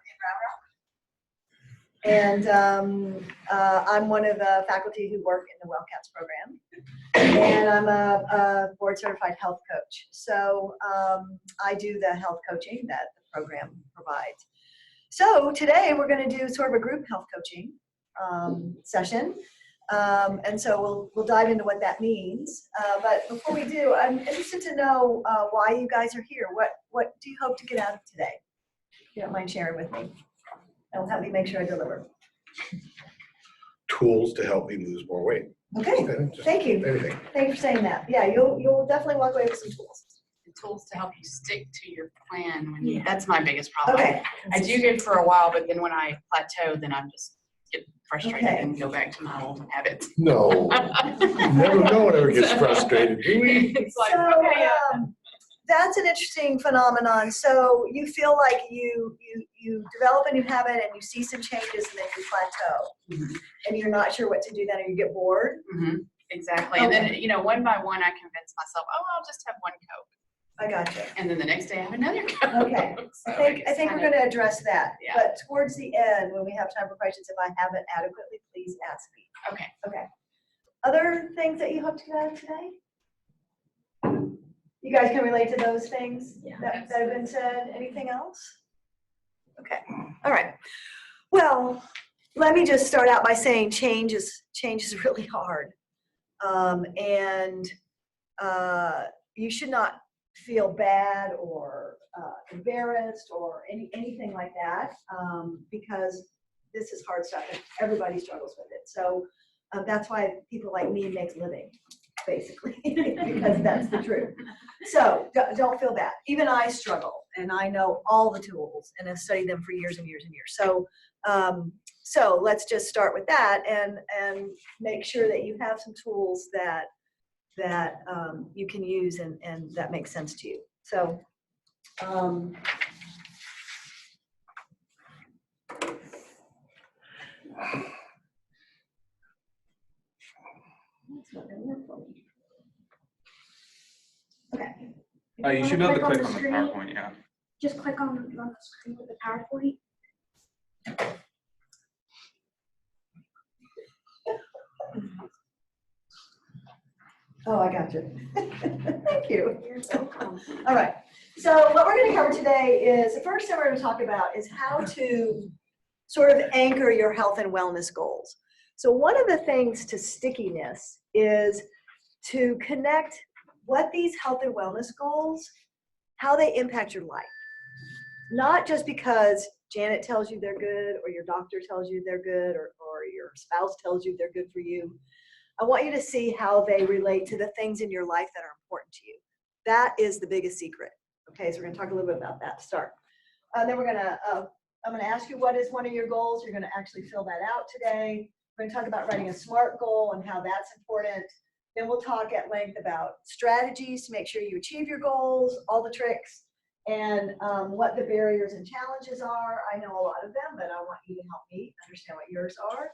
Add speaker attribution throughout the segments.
Speaker 1: in Round Rock. And I'm one of the faculty who work in the WellCats program. And I'm a board certified health coach. So I do the health coaching that the program provides. So today we're going to do sort of a group health coaching session. And so we'll dive into what that means. But before we do, I'm interested to know why you guys are here. What do you hope to get out of today? If you don't mind sharing with me. That'll help me make sure I deliver.
Speaker 2: Tools to help me lose more weight.
Speaker 1: Okay, thank you.
Speaker 2: Anything.
Speaker 1: Thank you for saying that. Yeah, you'll definitely walk away with some tools.
Speaker 3: The tools to help you stick to your plan. That's my biggest problem.
Speaker 1: Okay.
Speaker 3: I do good for a while, but then when I plateau, then I'm just get frustrated and go back to my old habits.
Speaker 2: No, no one ever gets frustrated, do we?
Speaker 3: It's like,
Speaker 1: So,
Speaker 3: okay, yeah.
Speaker 1: That's an interesting phenomenon. So you feel like you develop a new habit and you see some changes and then you plateau, and you're not sure what to do then, or you get bored.
Speaker 3: Exactly. Okay. And then, one by one, I convince myself, oh, I'll just have one Coke.
Speaker 1: I gotcha.
Speaker 3: And then the next day I have another Coke.
Speaker 1: Okay.
Speaker 3: So
Speaker 1: I think we're going to address that.
Speaker 3: Yeah.
Speaker 1: But towards the end, when we have time for questions, if I haven't adequately, please ask me.
Speaker 3: Okay.
Speaker 1: Okay. Other things that you hope to get out of today? You guys can relate to those things that have been said. Anything else? Okay. All right. Well, let me just start out by saying change is really hard, and you should not feel bad or embarrassed or anything like that, because this is hard stuff and everybody struggles with it. So that's why people like me make a living, basically, because that's the truth. So don't feel bad. Even I struggle, and I know all the tools and have studied them for years and years and years. So let's just start with that and make sure that you have some tools that you can use and that makes sense to you. So that's not gonna work for me. Okay.
Speaker 4: You should be able to click on the PowerPoint, yeah.
Speaker 5: Just click on the screen with the PowerPoint.
Speaker 1: Oh, I got you. Thank you. All right. So what we're going to cover today is, the first thing we're going to talk about is how to sort of anchor your health and wellness goals. So one of the things to stickiness is to connect what these health and wellness goals, how they impact your life. Not just because Janet tells you they're good, or your doctor tells you they're good, or your spouse tells you they're good for you. I want you to see how they relate to the things in your life that are important to you. That is the biggest secret. Okay, so we're gonna talk a little bit about that to start. Then I'm gonna ask you what is one of your goals. You're gonna actually fill that out today. We're gonna talk about writing a SMART goal and how that's important. Then we'll talk at length about strategies to make sure you achieve your goals, all the tricks, and what the barriers and challenges are. I know a lot of them, but I want you to help me understand what yours are.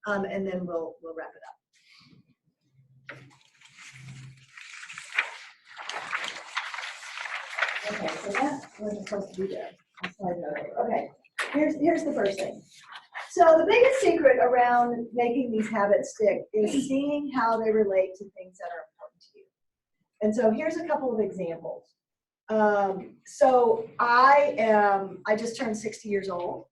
Speaker 1: And then we'll wrap it up. Okay, so that wasn't supposed to be there. I'll slide it over. Okay, here's the first thing. So the biggest secret around making these habits stick is seeing how they relate to things that are important to you. And so here's a couple of examples. So I just turned 60 years old,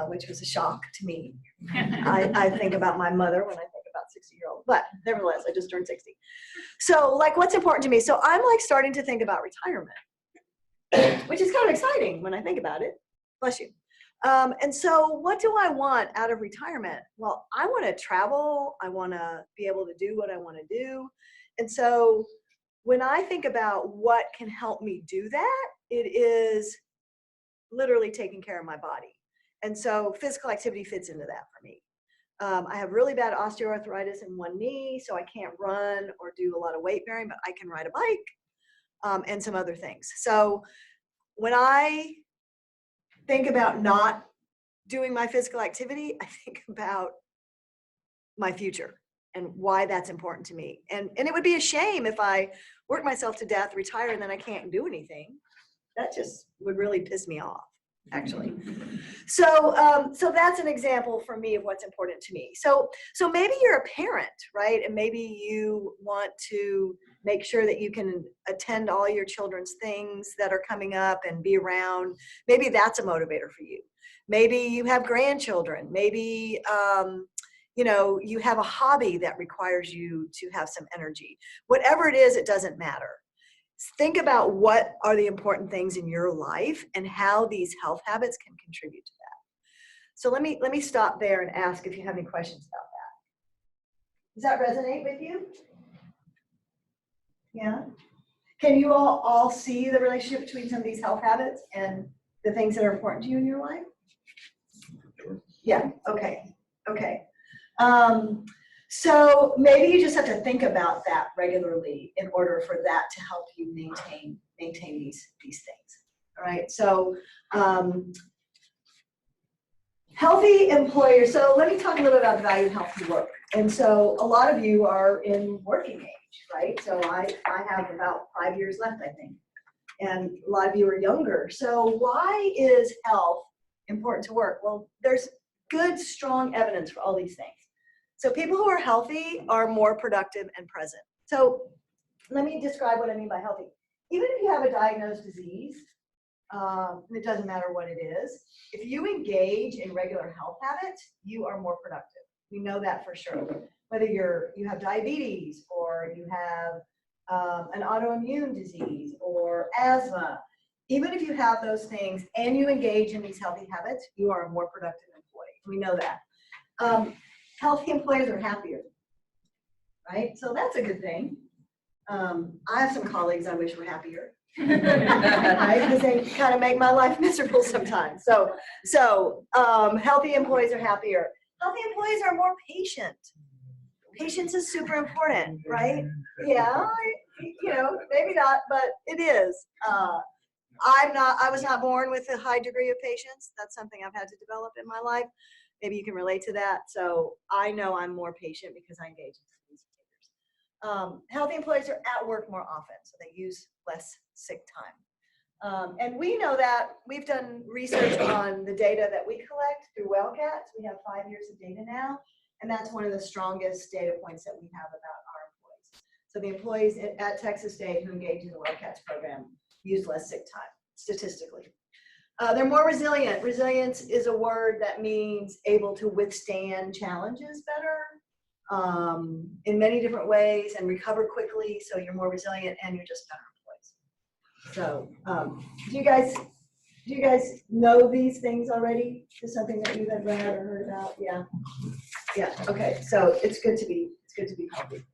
Speaker 1: which was a shock to me. I think about my mother when I think about 60-year-old, but nevertheless, I just turned 60. So like, what's important to me? So I'm like starting to think about retirement, which is kind of exciting when I think about it. Bless you. And so what do I want out of retirement? Well, I want to travel. I want to be able to do what I want to do. And so when I think about what can help me do that, it is literally taking care of my body. And so physical activity fits into that for me. I have really bad osteoarthritis in one knee, so I can't run or do a lot of weight bearing, but I can ride a bike and some other things. So when I think about not doing my physical activity, I think about my future and why that's important to me. And it would be a shame if I work myself to death, retire, and then I can't do anything. That just would really piss me off. actually. So, so that's an example for me of what's important to me. So maybe you're a parent, right? And maybe you want to make sure that you can attend all your children's things that are coming up and be around. Maybe that's a motivator for you. Maybe you have grandchildren. Maybe, you know, you have a hobby that requires you to have some energy. Whatever it is, it doesn't matter. Think about what are the important things in your life and how these health habits can contribute to that. So let me stop there and ask if you have any questions about that. Does that resonate with you? Yeah? Can you all see the relationship between some of these health habits and the things that are important to you in your life? Yeah, okay, okay. So maybe you just have to think about that regularly in order for that to help you maintain these things. All right. So healthy employers. So let me talk a little bit about the value of healthy work. And so a lot of you are in working age, right? So I have about 5 years left, I think. And a lot of you are younger. So why is health important to work? Well, there's good, strong evidence for all these things. So people who are healthy are more productive and present. So let me describe what I mean by healthy. Even if you have a diagnosed disease, it doesn't matter what it is, if you engage in regular health habits, you are more productive. We know that for sure. Whether you have diabetes or you have an autoimmune disease or asthma, even if you have those things and you engage in these healthy habits, you are a more productive employee. We know that. Healthy employees are happier, right? So that's a good thing. I have some colleagues I wish were happier, right? Because they kind of make my life miserable sometimes. So healthy employees are happier. Healthy employees are more patient. Patience is super important, right? Yeah, you know, maybe not, but it is. I was not born with a high degree of patience. That's something I've had to develop in my life. Maybe you can relate to that. So I know I'm more patient because I engage in these behaviors. Healthy employees are at work more often, so they use less sick time. And we know that. We've done research on the data that we collect through Wellcats. We have 5 years of data now, and that's one of the strongest data points that we have about our employees. So the employees at Texas State who engage in the Wellcats program use less sick time, statistically. They're more resilient. Resilience is a word that means able to withstand challenges better in many different ways and recover quickly. So you're more resilient and you're just better employees. So do you guys know these things already? Is something that you've read or heard about? Yeah. Yeah. Okay. So it's good to be healthy.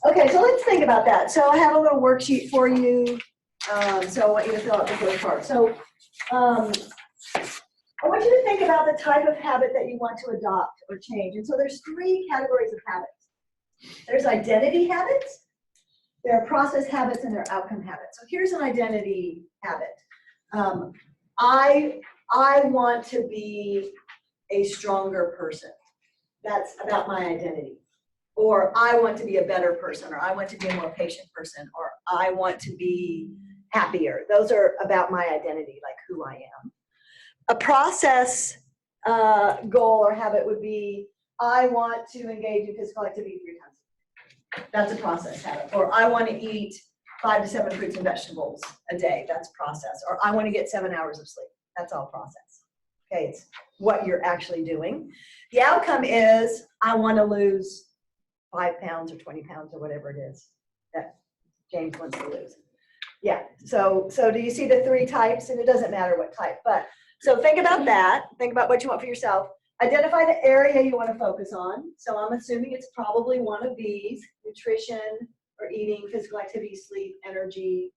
Speaker 1: Okay. So let's think about that. So I have a little worksheet for you. So I want you to fill out the first part. So I want you to think about the type of habit that you want to adopt or change. And so there's 3 categories of habits. There's identity habits, there are process habits, and there are outcome habits. So here's an identity habit. I want to be a stronger person. That's about my identity. Or I want to be a better person, or I want to be a more patient person, or I want to be happier. Those are about my identity, like who I am. A process goal or habit would be, I want to engage in physical activity 3 times a day. That's a process habit. Or I want to eat 5 to 7 fruits and vegetables a day. That's process. Or I want to get 7 hours of sleep. That's all process. Okay, it's what you're actually doing. The outcome is, I want to lose 5 pounds or 20 pounds or whatever it is that James wants to lose. Yeah, so do you see the 3 types? And it doesn't matter what type, but so think about that. Think about what you want for yourself. Identify the area you want to focus on. So I'm assuming it's probably one of these: nutrition or eating, physical activity, sleep, energy,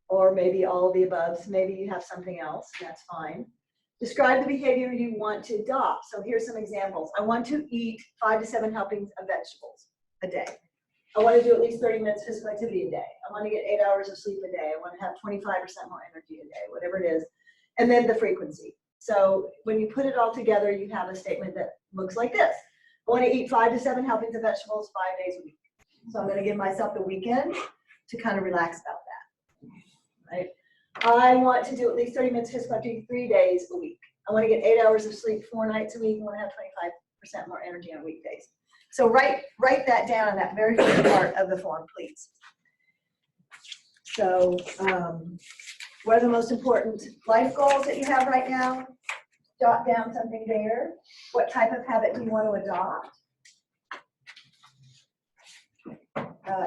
Speaker 1: or maybe all of the above. So maybe you have something else, that's fine. Describe the behavior you want to adopt. So here's some examples. I want to eat 5 to 7 helpings of vegetables a day. I want to do at least 30 minutes physical activity a day. I want to get 8 hours of sleep a day. I want to have 25% more energy a day, whatever it is. And then the frequency. So when you put it all together, you have a statement that looks like this. I want to eat 5 to 7 helpings of vegetables 5 days a week. So I'm going to give myself the weekend to kind of relax about that, right? I want to do at least 30 minutes physical activity 3 days a week. I want to get 8 hours of sleep 4 nights a week. I want to have 25% more energy on weekdays. So write that down in that very first part of the form, please. So what are the most important life goals that you have right now? Jot down something there. What type of habit do you want to adopt?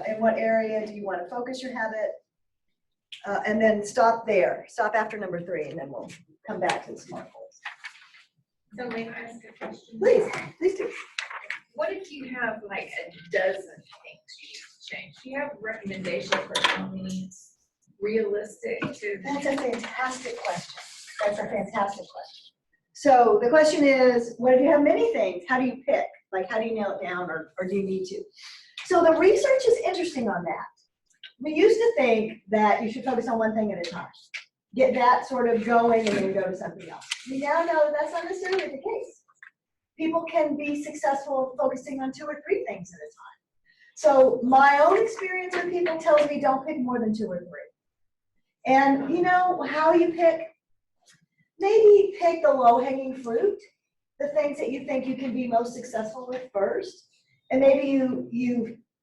Speaker 1: In what area do you want to focus your habit? And then stop there. Stop after number 3, and then we'll come back to the SMART goals.
Speaker 6: So may I ask a question?
Speaker 1: Please do.
Speaker 6: What if you have like a dozen things you need to change? Do you have recommendations for how many it's realistic to?
Speaker 1: That's a fantastic question. So the question is, what if you have many things? How do you pick? Like, how do you nail it down, or do you need to? So the research is interesting on that. We used to think that you should focus on one thing at a time. Get that sort of going and then go to something else. We now know that that's not necessarily the case. People can be successful focusing on 2 or 3 things at a time. So my own experience with people tells me don't pick more than 2 or 3. And you know how you pick? Maybe pick the low-hanging fruit, the things that you think you can be most successful with first. And maybe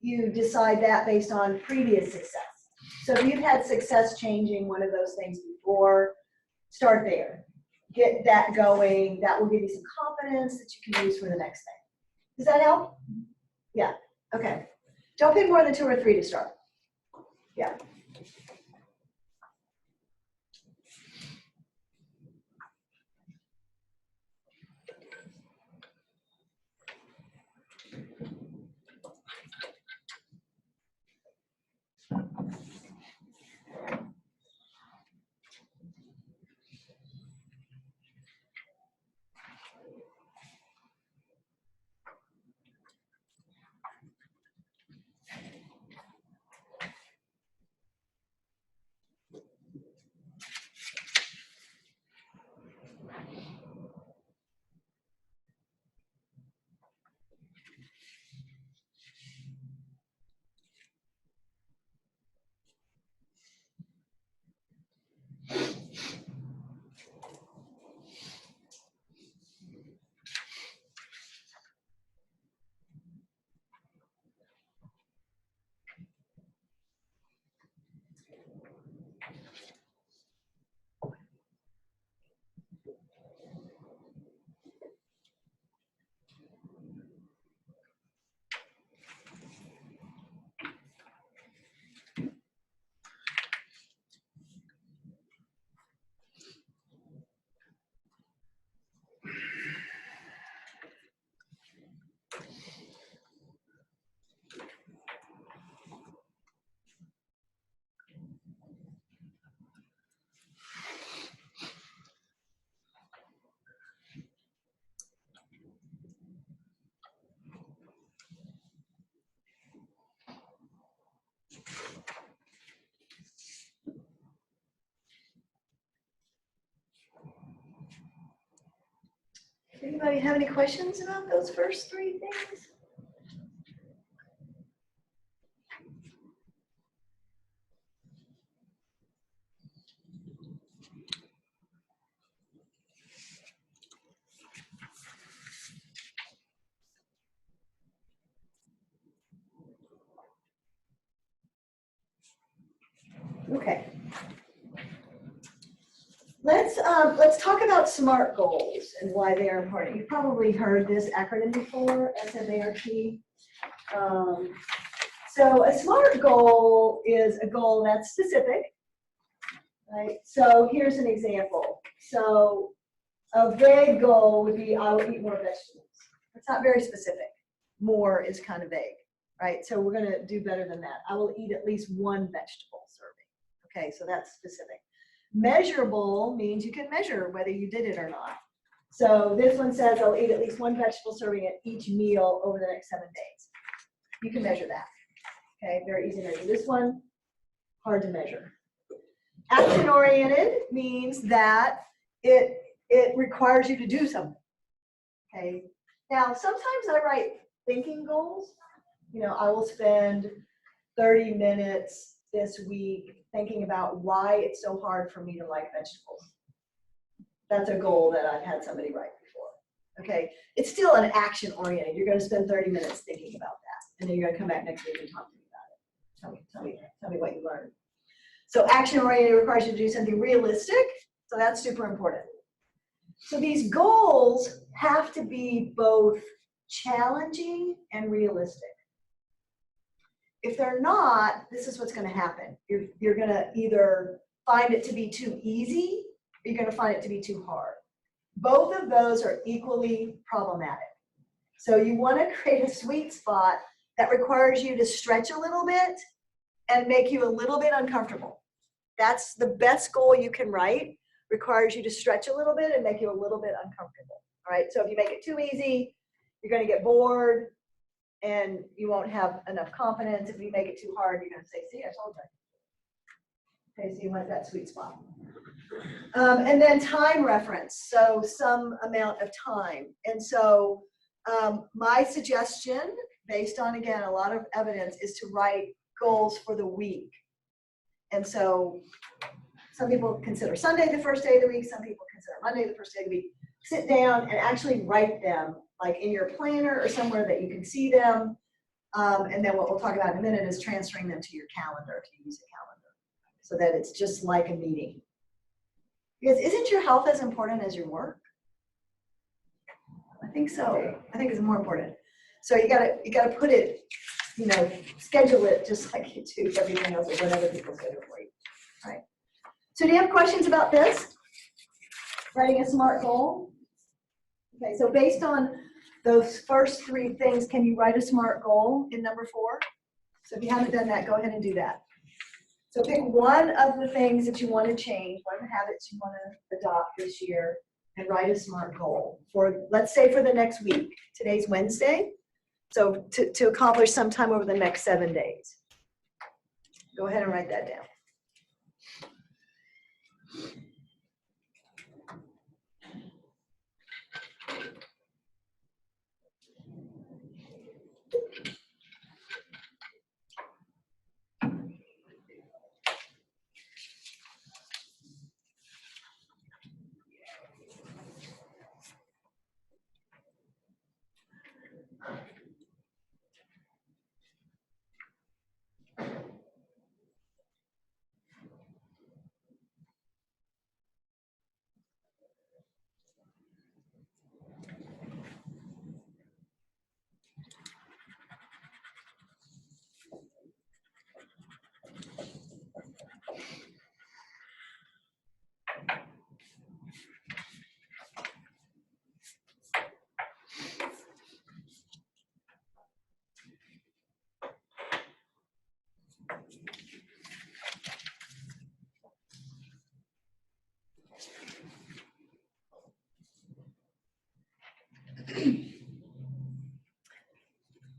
Speaker 1: you decide that based on previous success. So if you've had success changing one of those things before, start there. Get that going. That will give you some confidence that you can use for the next thing. Does that help? Yeah. Okay. Don't pick more than 2 or 3 to start. Yeah. Anybody have any questions about those first 3 things? Okay. Let's talk about SMART goals and why they are important. You've probably heard this acronym before, SMART. So a SMART goal is a goal that's specific, right? So here's an example. So a vague goal would be, I will eat more vegetables. It's not very specific. More is kind of vague, right? So we're going to do better than that. I will eat at least 1 vegetable serving. Okay, so that's specific. Measurable means you can measure whether you did it or not. So this one says I'll eat at least 1 vegetable serving at each meal over the next 7 days. You can measure that. Okay, very easy to measure. This one, hard to measure. Action-oriented means that it requires you to do something. Okay. Now, sometimes I write thinking goals. You know, I will spend 30 minutes this week thinking about why it's so hard for me to like vegetables. That's a goal that I've had somebody write before. Okay, it's still an action oriented. You're going to spend 30 minutes thinking about that, and then you're going to come back next week and talk to me about it. Tell me what you learned. So action oriented requires you to do something realistic. So that's super important. So these goals have to be both challenging and realistic. If they're not, this is what's going to happen. You're going to either find it to be too easy, or you're going to find it to be too hard. Both of those are equally problematic. So you want to create a sweet spot that requires you to stretch a little bit and make you a little bit uncomfortable. That's the best goal you can write, requires you to stretch a little bit and make you a little bit uncomfortable. All right, so if you make it too easy, you're going to get bored and you won't have enough confidence. If you make it too hard, you're going to say, see, I told you. Okay, so you want that sweet spot. And then time reference, so some amount of time. And so my suggestion, based on, again, a lot of evidence, is to write goals for the week. And so some people consider Sunday the first day of the week, some people consider Monday the first day of the week. Sit down and actually write them, like in your planner or somewhere that you can see them. And then what we'll talk about in a minute is transferring them to your calendar if you use a calendar, so that it's just like a meeting. Because isn't your health as important as your work? I think so. I think it's more important. So you gotta put it, you know, schedule it just like you do everything else or whatever people schedule for you. All right. So do you have questions about this? Writing a SMART goal? Okay, so based on those first three things, can you write a SMART goal in number 4? So if you haven't done that, go ahead and do that. So pick one of the things that you want to change, one of the habits you want to adopt this year, and write a SMART goal for, let's say, for the next week. Today's Wednesday. So to accomplish sometime over the next 7 days. Go ahead and write that down.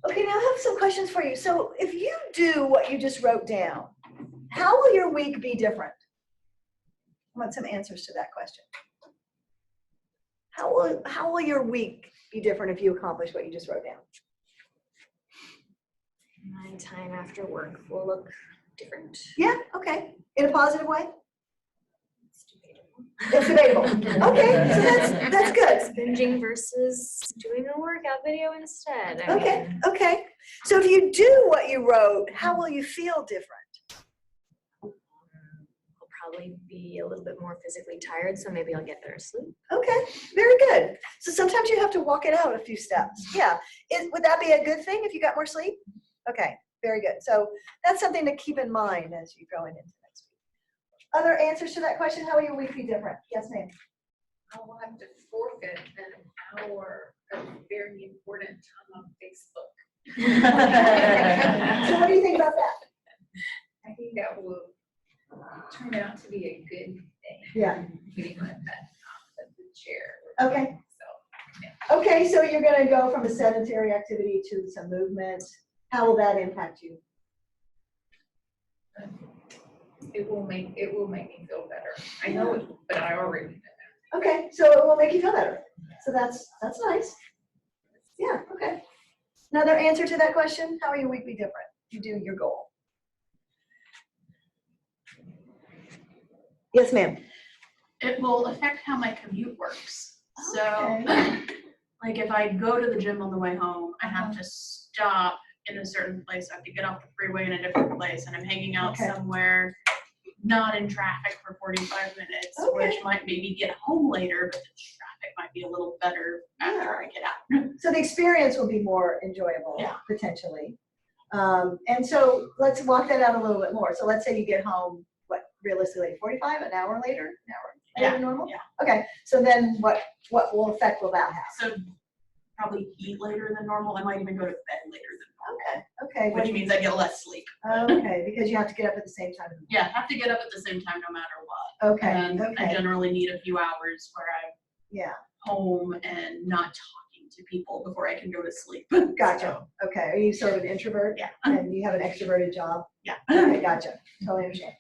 Speaker 1: Okay, now I have some questions for you. So if you do what you just wrote down, how will your week be different? I want some answers to that question. How will your week be different if you accomplish what you just wrote down?
Speaker 7: My time after work will look different.
Speaker 1: Yeah, okay. In a positive way?
Speaker 7: It's debatable.
Speaker 1: It's debatable. Okay, so that's good.
Speaker 7: Binging versus doing a workout video instead.
Speaker 1: Okay, okay. So if you do what you wrote, how will you feel different?
Speaker 7: I'll probably be a little bit more physically tired, so maybe I'll get better sleep.
Speaker 1: Okay, very good. So sometimes you have to walk it out a few steps. Yeah. Would that be a good thing if you got more sleep? Okay, very good. So that's something to keep in mind as you go into next week. Other answers to that question? How will your week be different? Yes, ma'am.
Speaker 6: I will have to forfeit an hour of very important time on Facebook.
Speaker 1: So what do you think about that?
Speaker 6: I think that will turn out to be a good thing.
Speaker 1: Yeah.
Speaker 6: Getting like that off of the chair.
Speaker 1: Okay.
Speaker 6: So,
Speaker 1: Okay, so you're going to go from a sedentary activity to some movement. How will that impact you?
Speaker 6: it will make me feel better. I know it, but I already know that.
Speaker 1: Okay, so it will make you feel better. So that's nice. Yeah, okay. Another answer to that question, how will your week be different? You do your goal. Yes, ma'am.
Speaker 8: It will affect how my commute works. So,
Speaker 1: Okay.
Speaker 8: like if I go to the gym on the way home, I have to stop in a certain place. I have to get off the freeway in a different place, and I'm hanging out
Speaker 1: Okay.
Speaker 8: somewhere not in traffic for 45 minutes,
Speaker 1: Okay.
Speaker 8: which might maybe get home later, but the traffic might be a little better after I get out.
Speaker 1: So the experience will be more enjoyable,
Speaker 8: Yeah.
Speaker 1: potentially. And so let's walk that out a little bit more. So let's say you get home, what, realistically, 45, an hour later, later than normal?
Speaker 8: yeah.
Speaker 1: Okay, so then what effect will that have?
Speaker 8: So probably eat later than normal. I might even go to bed later
Speaker 1: Okay,
Speaker 8: than normal, which means I get less sleep.
Speaker 1: okay, because you have to get up at the same time.
Speaker 8: Yeah, I have to get up at the same time no matter what.
Speaker 1: Okay,
Speaker 8: And I
Speaker 1: okay,
Speaker 8: generally need a few hours where I'm
Speaker 1: yeah,
Speaker 8: home and not talking to people before I can go to sleep.
Speaker 1: gotcha. Okay, are you sort of an introvert?
Speaker 8: Yeah.
Speaker 1: And you have an extroverted job?
Speaker 8: Yeah.
Speaker 1: Okay, gotcha, totally understand.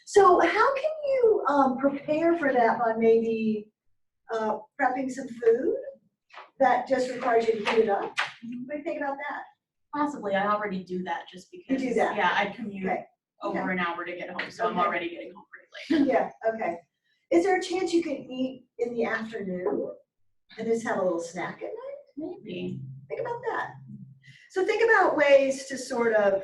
Speaker 1: So how can you prepare for that by maybe prepping some food that just requires you to heat it up? What do you think about that?
Speaker 8: Possibly, I already do that just because.
Speaker 1: do that?
Speaker 8: Yeah, I commute
Speaker 1: Okay.
Speaker 8: over an hour to get home, so I'm
Speaker 1: Okay.
Speaker 8: already getting home pretty late.
Speaker 1: Yeah, okay. Is there a chance you can eat in the afternoon and just have a little snack at night?
Speaker 8: Maybe.
Speaker 1: Think about that. So think about ways to sort of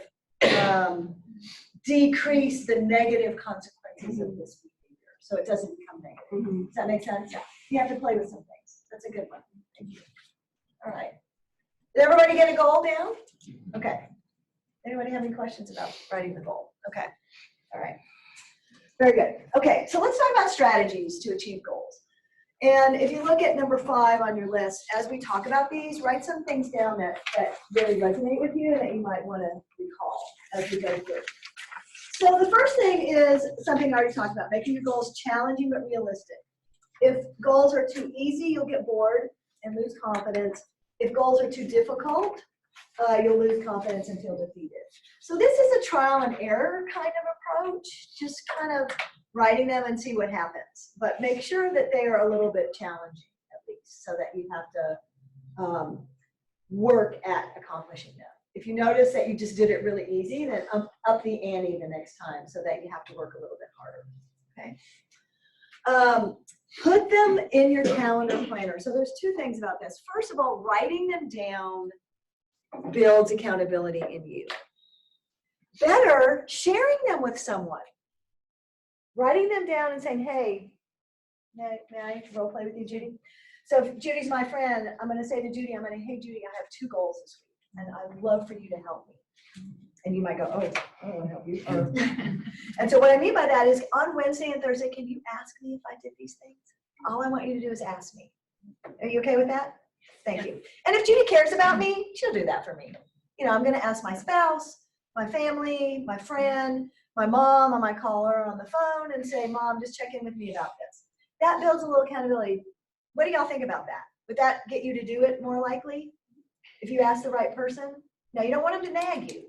Speaker 1: decrease the negative consequences of this behavior, so it doesn't become negative. Does that make sense? Yeah. You have to play with some things. That's a good one. Thank you. All right. Did everybody get a goal down? Okay. Anybody have any questions about writing the goal? Okay. All right. Very good. Okay, so let's talk about strategies to achieve goals. And if you look at number 5 on your list, as we talk about these, write some things down that really resonate with you and that you might want to recall as we go through. So the first thing is something I already talked about, making your goals challenging but realistic. If goals are too easy, you'll get bored and lose confidence. If goals are too difficult, you'll lose confidence and feel defeated. So this is a trial and error kind of approach, just kind of writing them and see what happens. But make sure that they are a little bit challenging at least, so that you have to work at accomplishing them. If you notice that you just did it really easy, then up the ante the next time so that you have to work a little bit harder, okay? Put them in your calendar planner. So there's 2 things about this. First of all, writing them down builds accountability in you. Better, sharing them with someone. Writing them down and saying, hey, may I role play with you, Judy? So if Judy's my friend, I'm going to say to Judy, hey, Judy, I have 2 goals this week, and I'd love for you to help me. And you might go, oh, I don't want to help you. And so what I mean by that is on Wednesday and Thursday, can you ask me if I did these things? All I want you to do is ask me. Are you okay with that? Thank you. And if Judy cares about me, she'll do that for me. You know, I'm going to ask my spouse, my family, my friend, my mom. I might call her on the phone and say, Mom, just check in with me about this. That builds a little accountability. What do y'all think about that? Would that get you to do it more likely if you ask the right person? Now, you don't want them to nag you.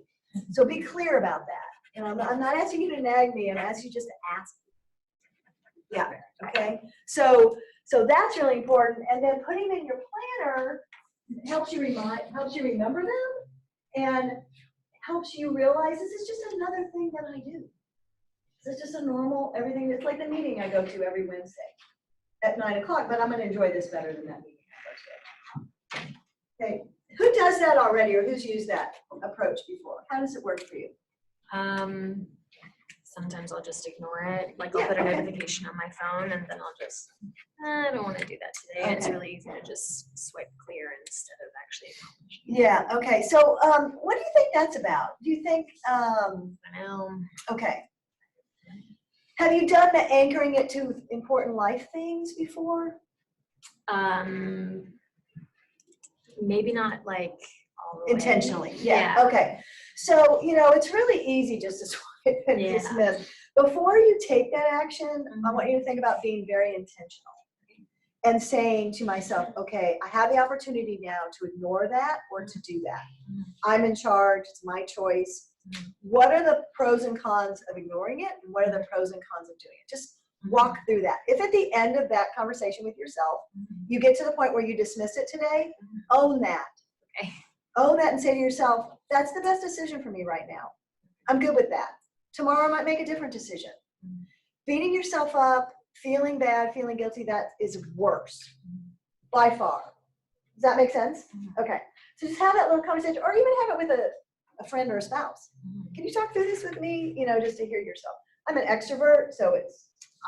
Speaker 1: So be clear about that. And I'm not asking you to nag me. I'm asking you just to ask me. Yeah, okay? So that's really important. And then putting them in your planner helps you remember them, and helps you realize this is just another thing that I do. This is just a normal, everything. It's like the meeting I go to every Wednesday at 9 o'clock, but I'm going to enjoy this better than that meeting I go to. Okay, who does that already, or who's used that approach before? How does it work for you?
Speaker 7: Sometimes I'll just ignore it. Like I'll
Speaker 1: Yeah,
Speaker 7: put a
Speaker 1: okay.
Speaker 7: notification on my phone and then I'll just, I don't want to do that today. And it's
Speaker 1: Okay.
Speaker 7: really easy to just swipe clear instead of actually accomplishing.
Speaker 1: Yeah, okay. So what do you think that's about? Do you think, okay. Have you done the anchoring it to important life things before?
Speaker 7: Maybe not like all the way.
Speaker 1: Intentionally, yeah, okay. So, you know, it's really easy just to swipe and
Speaker 7: Yeah.
Speaker 1: dismiss. Before you take that action, I want you to think about being very intentional and saying to myself, okay, I have the opportunity now to ignore that or to do that. I'm in charge, it's my choice. What are the pros and cons of ignoring it? And what are the pros and cons of doing it? Just walk through that. If at the end of that conversation with yourself, you get to the point where you dismiss it today, own that.
Speaker 7: Okay.
Speaker 1: Own that and say to yourself, that's the best decision for me right now. I'm good with that. Tomorrow I might make a different decision. beating yourself up, feeling bad, feeling guilty, that is worse by far. Does that make sense? Okay. So just have that little conversation, or even have it with a friend or a spouse. Can you talk through this with me? You know, just to hear yourself. I'm an extrovert, so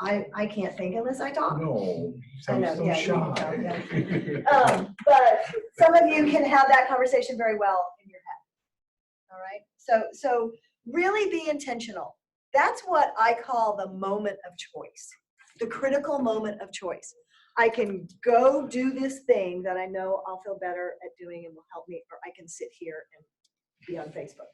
Speaker 1: I can't think unless I talk.
Speaker 2: No, you
Speaker 1: I know,
Speaker 2: sound so
Speaker 1: yeah,
Speaker 2: shy.
Speaker 1: But some of you can have that conversation very well in your head. All right. So really be intentional. That's what I call the moment of choice, the critical moment of choice. I can go do this thing that I know I'll feel better at doing and will help me, or I can sit here and be on Facebook.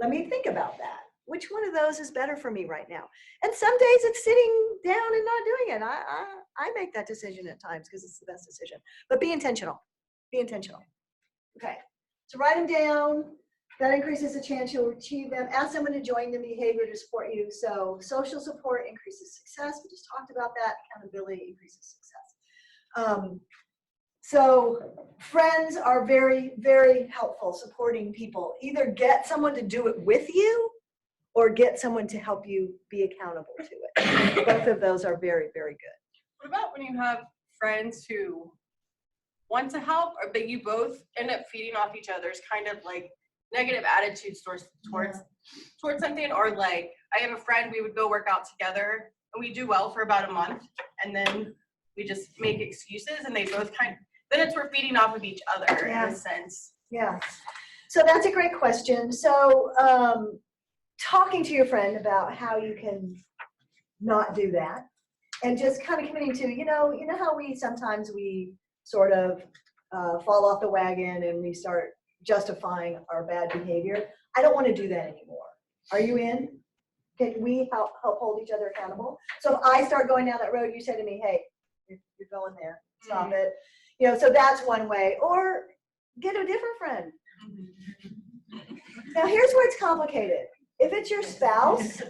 Speaker 1: Let me think about that. Which one of those is better for me right now? And some days it's sitting down and not doing it. I make that decision at times because it's the best decision. But be intentional. Be intentional. Okay. So write them down. That increases the chance you'll achieve them. Ask someone to join the behavior to support you. So social support increases success. We just talked about that. Accountability increases success. So friends are very, very helpful supporting people. Either get someone to do it with you or get someone to help you be accountable to it. Both of those are very, very good.
Speaker 9: What about when you have friends who want to help, but you both end up feeding off each other's kind of like negative attitudes towards something? Or like, I have a friend, we would go work out together and we do well for about a month, and then we just make excuses, and they both then we're feeding off of each other in a sense.
Speaker 1: Yeah. So that's a great question. So talking to your friend about how you can not do that, and just kind of committing to, you know how we sometimes sort of fall off the wagon and we start justifying our bad behavior. I don't want to do that anymore. Are you in? Can we help hold each other accountable? So if I start going down that road, you say to me, hey, you're going there, stop it. You know, so that's one way. Or get a different friend. Now here's where it's complicated. If it's your spouse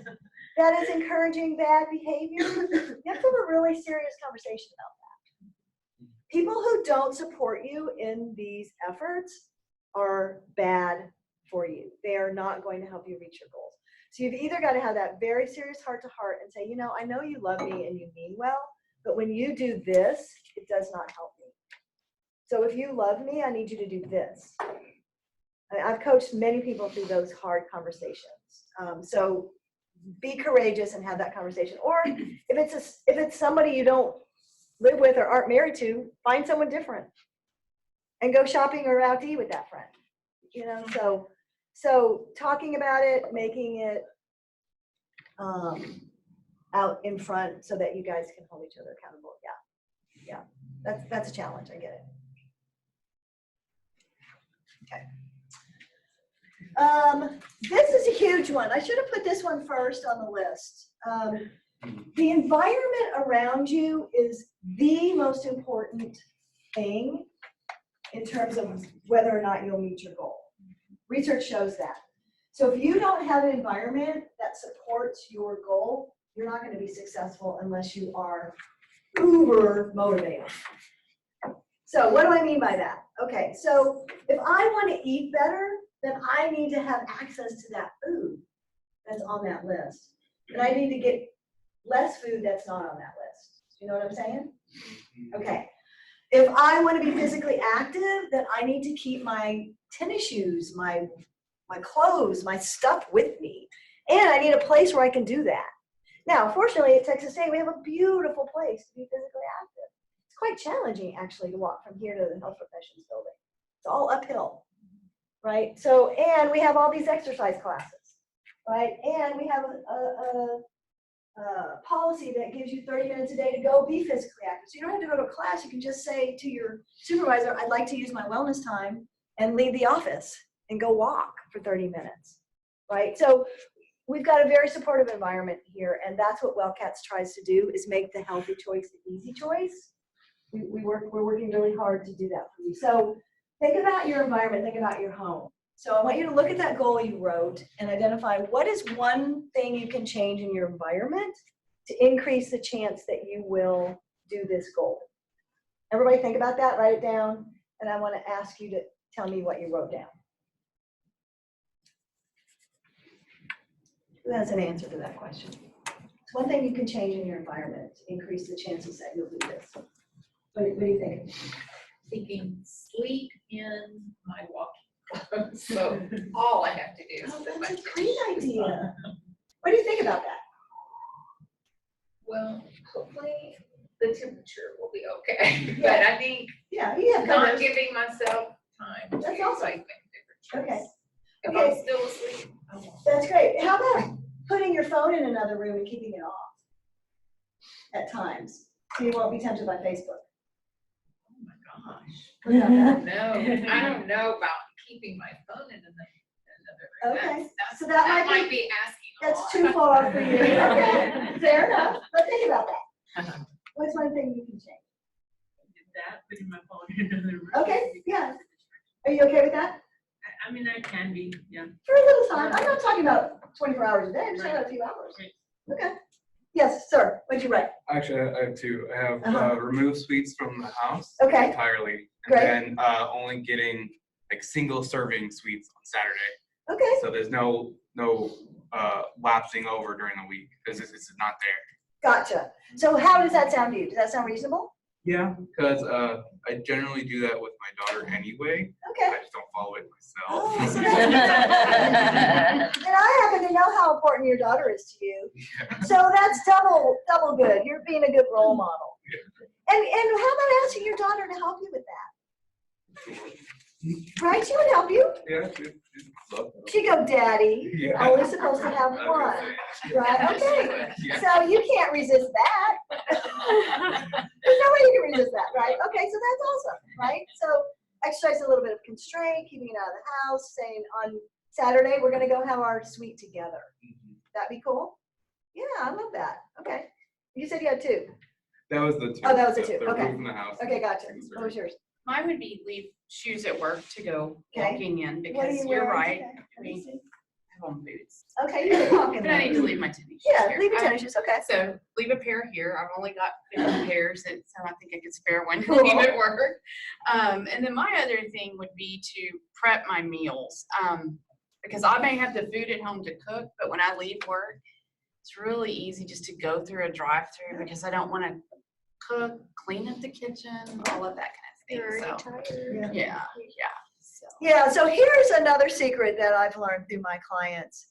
Speaker 1: that is encouraging bad behavior, you have to have a really serious conversation about that. People who don't support you in these efforts are bad for you. They are not going to help you reach your goals. So you've either got to have that very serious heart-to-heart and say, I know you love me and you mean well, but when you do this, it does not help me. So if you love me, I need you to do this. I've coached many people through those hard conversations. So be courageous and have that conversation. Or if it's somebody you don't live with or aren't married to, find someone different and go shopping or out to eat with that friend. So talking about it, making it out in front so that you guys can hold each other accountable. Yeah, that's a challenge. I get it. Okay. This is a huge one. I should have put this one first on the list. The environment around you is the most important thing in terms of whether or not you'll meet your goal. Research shows that. So if you don't have an environment that supports your goal, you're not going to be successful unless you are uber motivated. So what do I mean by that? Okay, so if I want to eat better, then I need to have access to that food that's on that list. And I need to get less food that's not on that list. You know what I'm saying? Okay. If I want to be physically active, then I need to keep my tennis shoes, my clothes, my stuff with me. And I need a place where I can do that. Now, fortunately, at Texas State, we have a beautiful place to be physically active. It's quite challenging, actually, to walk from here to the health professions building. It's all uphill, right? So, and we have all these exercise classes, right? And we have a policy that gives you 30 minutes a day to go be physically active. So you don't have to go to a class. You can just say to your supervisor, I'd like to use my wellness time and leave the office and go walk for 30 minutes, right? So we've got a very supportive environment here, and that's what WellCats tries to do, is make the healthy choice the easy choice. We're working really hard to do that for you. So think about your environment, think about your home. So I want you to look at that goal you wrote and identify what is one thing you can change in your environment to increase the chance that you will do this goal. Everybody think about that, write it down, and I want to ask you to tell me what you wrote down. Who has an answer to that question? one thing you can change in your environment to increase the chances that you'll do this. What do you think?
Speaker 6: Thinking sleep in my walking clothes, so all I have to do is.
Speaker 1: Oh,
Speaker 6: put my
Speaker 1: that's a
Speaker 6: tennis
Speaker 1: great
Speaker 6: shoes
Speaker 1: idea.
Speaker 6: on.
Speaker 1: What do you think about that?
Speaker 6: Well, hopefully the temperature will be okay, but I think
Speaker 1: Yeah, you have
Speaker 6: not
Speaker 1: colors.
Speaker 6: giving myself time to
Speaker 1: That's awesome.
Speaker 6: like make a different
Speaker 1: Okay.
Speaker 6: choice. If
Speaker 1: Okay.
Speaker 6: I'm still asleep, I won't.
Speaker 1: That's great. How about putting your phone in another room and keeping it off at times, so you won't be tempted by Facebook?
Speaker 6: Oh my gosh.
Speaker 1: What about that?
Speaker 6: No, I don't know about keeping my phone in another room.
Speaker 1: Okay,
Speaker 6: That's-
Speaker 1: so that might be-
Speaker 6: be asking a
Speaker 1: That's
Speaker 6: lot.
Speaker 1: too far for you. Okay, fair enough. But think about that. What's one thing you can change?
Speaker 10: That, putting my phone in another room.
Speaker 1: Okay, yeah. Are you okay with that?
Speaker 10: I mean, I can be, yeah.
Speaker 1: For a little time. I'm not talking about 24 hours a day, I'm just talking about a few hours.
Speaker 10: Right.
Speaker 1: Okay. Yes, sir. What'd you write?
Speaker 4: Actually, I have two. I have
Speaker 1: Uh-huh.
Speaker 4: remove sweets from the house
Speaker 1: Okay.
Speaker 4: entirely.
Speaker 1: Great.
Speaker 4: And then only getting like single serving sweets on Saturday.
Speaker 1: Okay.
Speaker 4: So there's no lapsing over during the week. It's not there.
Speaker 1: Gotcha. So how does that sound to you? Does that sound reasonable?
Speaker 4: Yeah, because I generally do that with my daughter anyway.
Speaker 1: Okay.
Speaker 4: I just don't follow it
Speaker 1: Oh,
Speaker 4: myself.
Speaker 1: so And I happen to know how important your daughter is to you. So that's double good. You're being a good role model. And how about asking your daughter to help you with that? Right? She would help you.
Speaker 4: Yeah, she'd love that.
Speaker 1: She'd go, Daddy,
Speaker 4: Yeah.
Speaker 1: always supposed to have
Speaker 4: I was
Speaker 1: one.
Speaker 4: gonna say.
Speaker 1: Right? Okay.
Speaker 4: Yeah.
Speaker 1: So you can't resist that. There's no way you can resist that, right? Okay, so that's awesome, right? So exercise a little bit of constraint, keeping it out of the house, saying on Saturday, we're gonna go have our sweet together. That'd be cool? Yeah, I love that. Okay. You said you had two.
Speaker 4: That was the two.
Speaker 1: Oh, that was the two.
Speaker 4: The
Speaker 1: Okay.
Speaker 4: roof in the house.
Speaker 1: Okay, gotcha. What was yours?
Speaker 3: Mine would be leave shoes at work to go
Speaker 1: Okay.
Speaker 3: walking in
Speaker 1: What are
Speaker 3: because
Speaker 1: you
Speaker 3: you're
Speaker 1: wearing
Speaker 3: right.
Speaker 1: today?
Speaker 3: I mean, I have on boots.
Speaker 1: Okay, you can walk in
Speaker 3: But I need to
Speaker 1: there.
Speaker 3: leave my tennis shoes
Speaker 1: Yeah,
Speaker 3: here.
Speaker 1: leave your tennis shoes, okay.
Speaker 3: So leave a pair here. I've only got 50 pairs, and so I think I could spare one to
Speaker 1: Cool.
Speaker 3: leave at work. And then my other thing would be to prep my meals. Because I may have the food at home to cook, but when I leave work, it's really easy just to go through a drive-through because I don't want to cook, clean up the kitchen, all of that kind
Speaker 7: You're
Speaker 3: of thing.
Speaker 7: already
Speaker 3: So,
Speaker 7: tired.
Speaker 3: yeah. So.
Speaker 1: Yeah, so here's another secret that I've learned through my clients.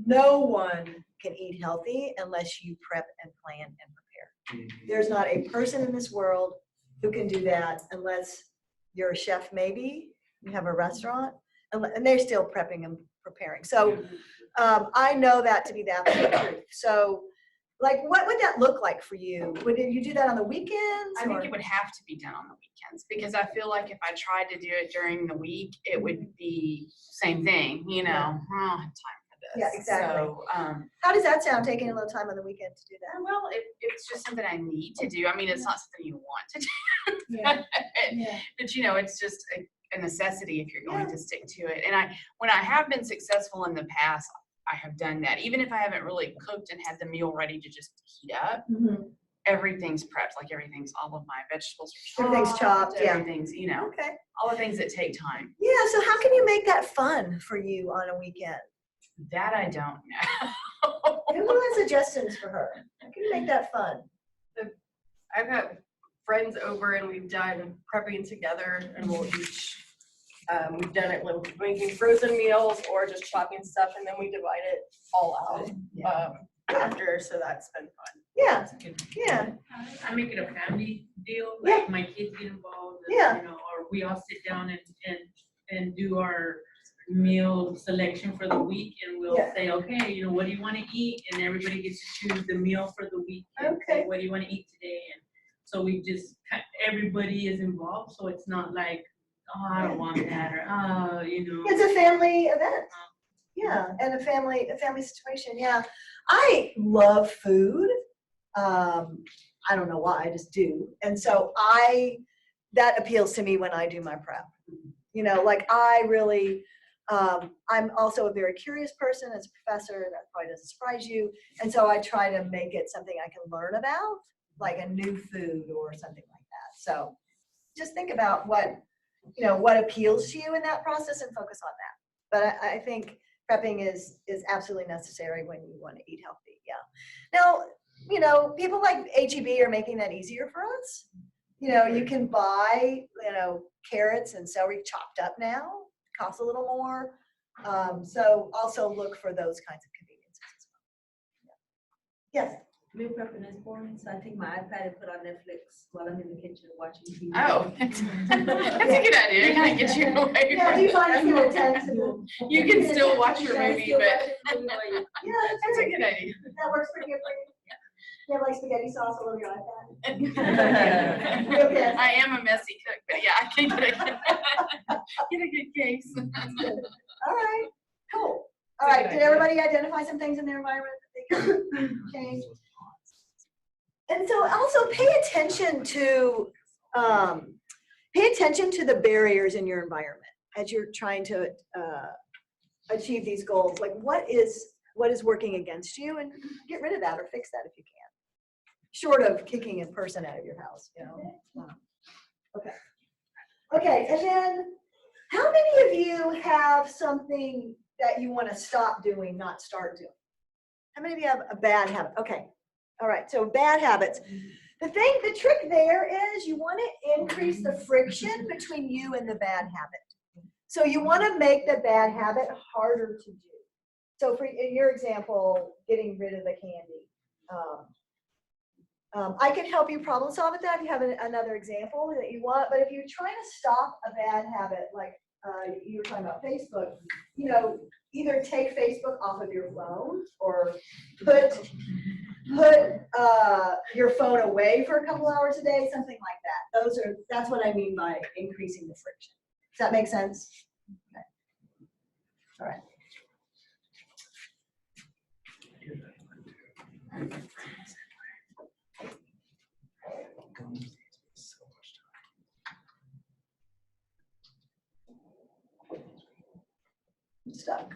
Speaker 1: No one can eat healthy unless you prep and plan and prepare. There's not a person in this world who can do that unless you're a chef, maybe, you have a restaurant, and they're still prepping and preparing. So I know that to be the absolute truth. So like, what would that look like for you? Would you do that on the weekends?
Speaker 3: I think
Speaker 1: or-
Speaker 3: it would have to be done on the weekends because I feel like if I tried to do it during the week, it would be same thing, you know, oh, I have time for this.
Speaker 1: Yeah, exactly.
Speaker 3: So,
Speaker 1: How does that sound, taking a little time on the weekend to do that?
Speaker 3: well, it's just something I need to do. I mean, it's not something you want to do,
Speaker 1: Yeah. Yeah.
Speaker 3: but you know, it's just a necessity if you're going to stick to it. And when I have been successful in the past, I have done that. Even if I haven't really cooked and had the meal ready to just heat up,
Speaker 1: Mhm.
Speaker 3: everything's prepped. Like all of my vegetables are
Speaker 1: Everything's chopped, yeah.
Speaker 3: Everything's, you know,
Speaker 1: Okay.
Speaker 3: all the things that take time.
Speaker 1: Yeah, so how can you make that fun for you on a weekend?
Speaker 3: That I don't know.
Speaker 1: Who has suggestions for her? How can you make that fun?
Speaker 9: I've had friends over and we've done prepping together and we'll each, we've done it with making frozen meals or just chopping stuff and then we divide it all out after, so that's been fun.
Speaker 1: Yeah, yeah,
Speaker 10: I make it a family deal,
Speaker 1: Yeah.
Speaker 10: like my kids get involved, and,
Speaker 1: Yeah.
Speaker 10: you know, or we all sit down and do our meal selection for the week, and we'll
Speaker 1: Yeah.
Speaker 10: say, okay, you know, what do you want to eat? And everybody gets to choose the meal for the week. And say,
Speaker 1: Okay.
Speaker 10: what do you want to eat today? And so we just, everybody is involved, so it's not like, oh, I don't want that, or, oh, you know.
Speaker 1: it's a family event. Yeah, and a family situation, yeah. I love food. I don't know why, I just do. And so that appeals to me when I do my prep. You know, like I really, I'm also a very curious person as a professor, that probably doesn't surprise you. And so I try to make it something I can learn about, like a new food or something like that. So just think about what appeals to you in that process and focus on that. But I think Prepping is absolutely necessary when you want to eat healthy, yeah. Now, you know, people like HEB are making that easier for us. You know, you can buy, you know, carrots and celery chopped up now, costs a little more. So also look for those kinds of conveniences as well. Yeah. Yes.
Speaker 11: Meal prepping is boring, so I take my iPad and put on Netflix while I'm in the kitchen watching TV.
Speaker 3: Oh, that's a good idea. Kind of get you away
Speaker 1: Yeah,
Speaker 3: from
Speaker 1: do you find it's gonna tend to?
Speaker 3: You can still watch your
Speaker 11: Yeah,
Speaker 3: movie,
Speaker 11: still
Speaker 3: but
Speaker 11: watching the movie.
Speaker 1: Yeah,
Speaker 3: that's a good idea.
Speaker 1: That works pretty good for you. You have like spaghetti sauce all over your iPad? Okay.
Speaker 3: I am a messy cook, but yeah, I can get a good case.
Speaker 1: All right, cool. All right, did everybody identify some things in their environment that they can change? And so also pay attention to the barriers in your environment as you're trying to achieve these goals. Like what is working against you, and get rid of that or fix that if you can. Short of kicking a person out of your house, you know. Okay. Okay, and then how many of you have something that you want to stop doing, not start doing? How many of you have a bad habit? Okay. All right, so bad habits. The trick there is you want to increase the friction between you and the bad habit. So you want to make the bad habit harder to do. So for in your example, getting rid of the candy. I can help you problem solve with that if you have another example that you want, but if you're trying to stop a bad habit, like you were talking about Facebook, you know, either take Facebook off of your phone or put your phone away for a couple hours a day, something like that. That's what I mean by increasing the friction. Does that make sense? Okay. All right. I'm stuck.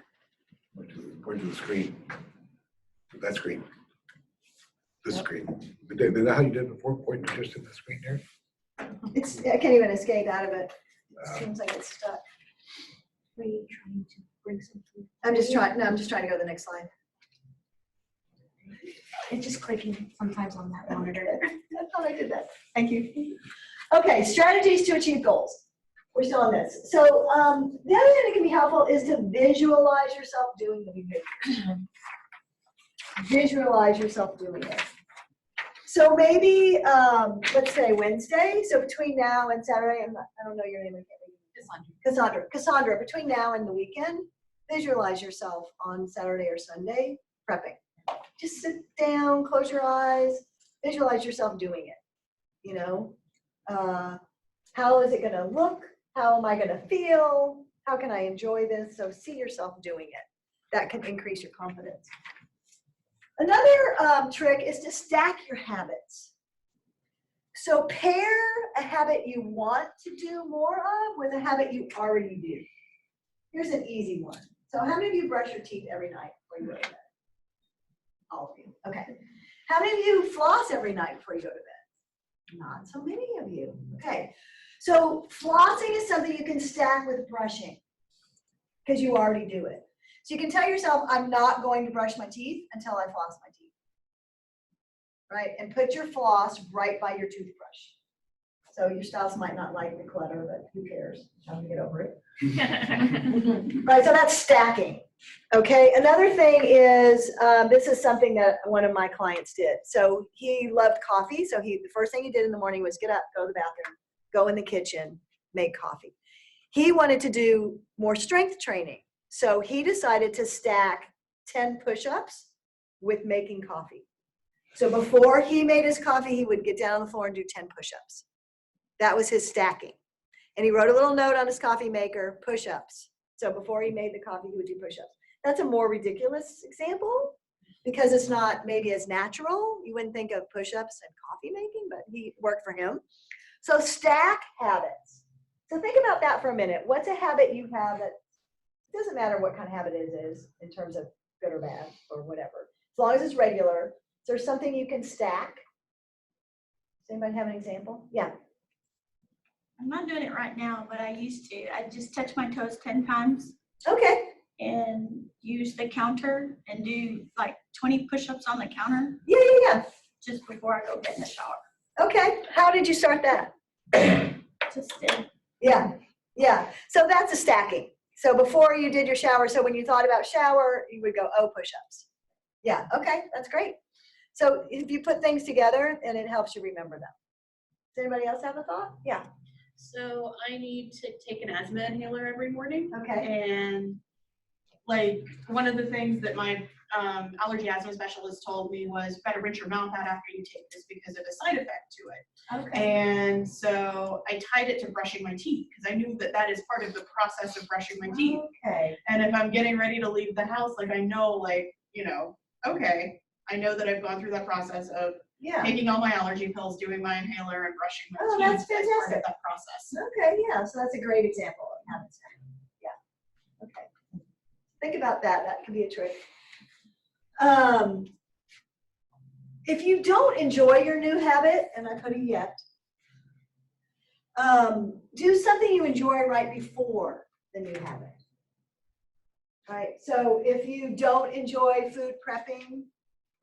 Speaker 2: Point to the screen. That screen. This screen. Is that how you did it before? Pointing just at the screen there?
Speaker 1: I can't even escape out of it. It seems like it's stuck.
Speaker 5: Are you trying to bring something?
Speaker 1: I'm just trying to go to the next slide.
Speaker 5: It's just clicking sometimes on that monitor.
Speaker 1: I thought I did that. Thank you. Okay, strategies to achieve goals. We're still on this. So the other thing that can be helpful is to visualize yourself doing the behavior. Visualize yourself doing it. So maybe, let's say Wednesday. So between now and Saturday, I don't know your name. Cassandra, between now and the weekend, visualize yourself on Saturday or Sunday prepping. Just sit down, close your eyes, visualize yourself doing it. You know, how is it going to look? How am I going to feel? How can I enjoy this? So see yourself doing it. That can increase your confidence. Another trick is to stack your habits. So pair a habit you want to do more of with a habit you already do. Here's an easy one. So how many of you brush your teeth every night before you go to bed? All of you. Okay. How many of you floss every night before you go to bed? Not so many of you. Okay. So flossing is something you can stack with brushing because you already do it. So you can tell yourself, I'm not going to brush my teeth until I floss my teeth. Right? And put your floss right by your toothbrush. So your spouse might not like the clutter, but who cares? Tell them to get over it. Right, so that's stacking. Okay, another thing is, this is something that one of my clients did. So he loved coffee. So the first thing he did in the morning was get up, go to the bathroom, go in the kitchen, make coffee. He wanted to do more strength training. So he decided to stack 10 push-ups with making coffee. So before he made his coffee, he would get down on the floor and do 10 push-ups. That was his stacking. And he wrote a little note on his coffee maker, push-ups. So before he made the coffee, he would do push-ups. That's a more ridiculous example because it's not maybe as natural. You wouldn't think of push-ups and coffee making, but he worked for him. So stack habits. So think about that for a minute. What's a habit you have that doesn't matter what kind of habit it is in terms of good or bad or whatever. As long as it's regular, is there something you can stack? Does anybody have an example? Yeah.
Speaker 5: I'm not doing it right now, but I used to. I just touch my toes 10 times.
Speaker 1: Okay.
Speaker 5: and use the counter and do like 20 push-ups on the counter
Speaker 1: Yeah.
Speaker 5: just before I go get in the shower.
Speaker 1: Okay, how did you start that?
Speaker 5: Just did.
Speaker 1: Yeah. So that's a stacking. So before you did your shower, so when you thought about shower, you would go, oh, push-ups. Yeah, okay, that's great. So if you put things together, and it helps you remember them. Does anybody else have a thought? Yeah,
Speaker 8: So I need to take an asthma inhaler every morning.
Speaker 1: okay.
Speaker 8: And like, one of the things that my allergy asthma specialist told me was better rinse your mouth out after you take this because of a side effect to it.
Speaker 1: Okay.
Speaker 8: And so I tied it to brushing my teeth because I knew that that is part of the process of brushing my teeth.
Speaker 1: Okay.
Speaker 8: And if I'm getting ready to leave the house, like I know, like, okay, I know that I've gone through that process of
Speaker 1: Yeah.
Speaker 8: taking all my allergy pills, doing my inhaler, and brushing my
Speaker 1: Oh,
Speaker 8: teeth.
Speaker 1: that's
Speaker 8: as part
Speaker 1: fantastic.
Speaker 8: of that process.
Speaker 1: Okay, yeah, so that's a great example of habit stacking. Yeah, okay. Think about that, that could be a trick. If you don't enjoy your new habit, and I put a yet, do something you enjoy right before the new habit. Right, so if you don't enjoy food prepping,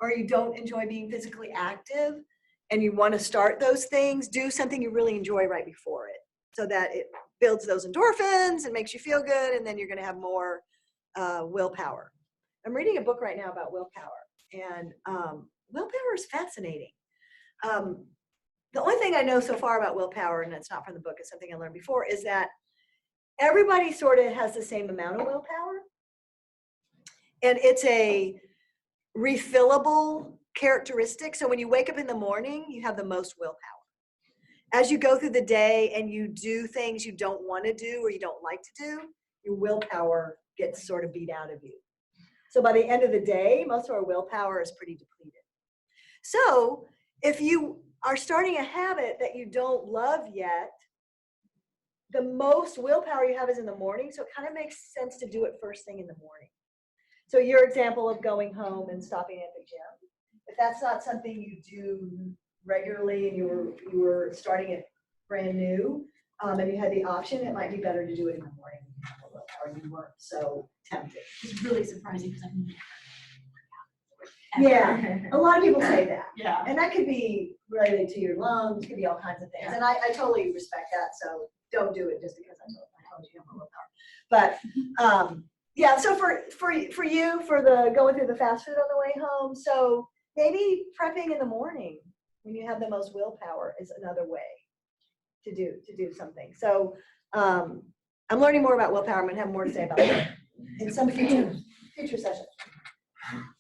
Speaker 1: or you don't enjoy being physically active, and you want to start those things, do something you really enjoy right before it, so that it builds those endorphins and makes you feel good, and then you're going to have more willpower. I'm reading a book right now about willpower, and willpower is fascinating. The only thing I know so far about willpower, and it's not from the book, it's something I learned before, is that everybody sort of has the same amount of willpower, and it's a refillable characteristic. So when you wake up in the morning, you have the most willpower. As you go through the day and you do things you don't want to do or you don't like to do, your willpower gets sort of beat out of you. So by the end of the day, most of our willpower is pretty depleted. So if you are starting a habit that you don't love yet, the most willpower you have is in the morning. So it kind of makes sense to do it first thing in the morning. So your example of going home and stopping at the gym, if that's not something you do regularly and you were starting it brand new, and you had the option, it might be better to do it in the morning or you weren't so tempted.
Speaker 5: It's really surprising because I've
Speaker 1: Yeah, a lot of people say that.
Speaker 8: Yeah.
Speaker 1: And that could be related to your lungs, could be all kinds of things. And I totally respect that, so don't do it just because I told you I'm a willpower. But yeah, so for you, for the going through the fast food on the way home, so maybe prepping in the morning when you have the most willpower is another way to do something. So I'm learning more about willpower. I'm gonna have more to say about that in some future session.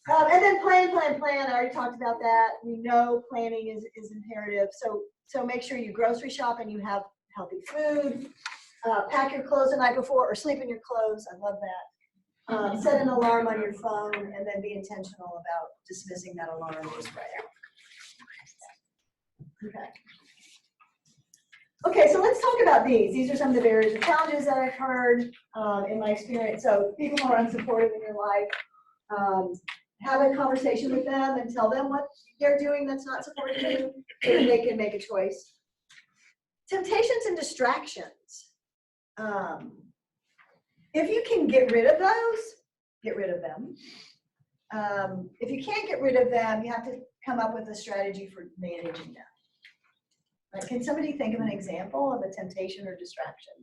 Speaker 1: And then plan. I already talked about that. We know planning is imperative. So make sure you grocery shop and you have healthy food. Pack your clothes the night before or sleep in your clothes. I love that. Set an alarm on your phone and then be intentional about dismissing that alarm just right out. Okay, so let's talk about these. These are some of the barriers and challenges that I've heard in my experience. So people who are unsupportive in your life, have a conversation with them and tell them what they're doing that's not supporting you so that they can make a choice. Temptations and distractions. If you can get rid of those, get rid of them. If you can't get rid of them, you have to come up with a strategy for managing them. Right? Can somebody think of an example of a temptation or distraction?